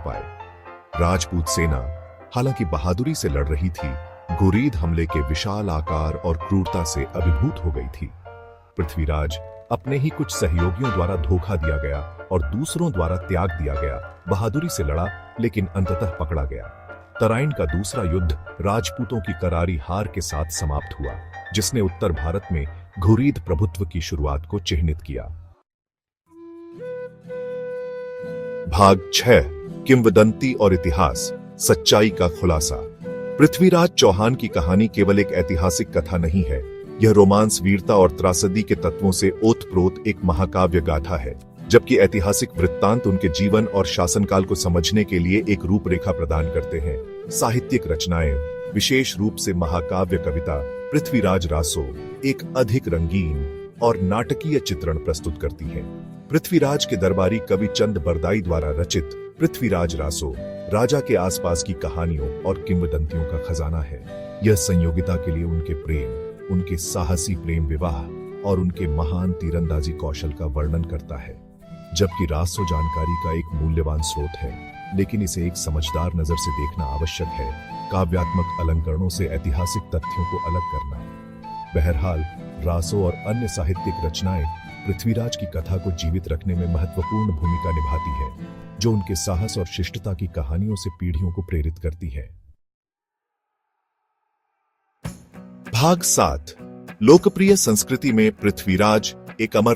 पाए। राजपूत सेना हालांकि बहादुरी से लड़ रही थी, घुरीद हमले के विशाल आकार और क्रूरता से अभिभूत हो गई थी। पृथ्वीराज अपने ही कुछ सहयोगियों द्वारा धोखा दिया गया और दूसरों द्वारा त्याग दिया गया बहादुरी से लड़ा, लेकिन अंततः पकड़ा गया। तराइन का दूसरा युद्ध राजपूतों की करारी हार के साथ समाप्त हुआ, जिसने उत्तर भारत में घुरीद प्रभुत्व की शुरुआत को चिह्नित किया। भाग 6 किंवदंती और इतिहास, सच्चाई का खुलासा। पृथ्वीराज चौहान की कहानी केवल एक ऐतिहासिक कथा नहीं है, यह रोमांस, वीरता और त्रासदी के तत्वों से ओतप्रोत एक महाकाव्य गाथा है। जबकि ऐतिहासिक वृत्तांत उनके जीवन और शासनकाल को समझने के लिए एक रूपरेखा प्रदान करते हैं, साहित्यिक रचनाएं, विशेष रूप से महाकाव्य कविता पृथ्वीराज रासो, एक अधिक रंगीन और नाटकीय चित्रण प्रस्तुत करती है। पृथ्वीराज के दरबारी कवि चंद बरदाई द्वारा रचित पृथ्वीराज रासो राजा के आसपास की कहानियों और किंवदंतियों का खजाना है। यह संयोगिता के लिए उनके प्रेम, उनके साहसी प्रेम विवाह और उनके महान तीरंदाजी कौशल का वर्णन करता है। जबकि रासो जानकारी का एक मूल्यवान स्रोत है, लेकिन इसे एक समझदार नजर से देखना आवश्यक है, काव्यात्मक अलंकरणों से ऐतिहासिक तथ्यों को अलग करना। बहरहाल, रासो और अन्य साहित्यिक रचनाएं पृथ्वीराज की कथा को जीवित रखने में महत्वपूर्ण भूमिका निभाती है, जो उनके साहस और शिष्टता की कहानियों से पीढ़ियों को प्रेरित करती है। भाग 7 लोकप्रिय संस्कृति में पृथ्वीराज एक अमर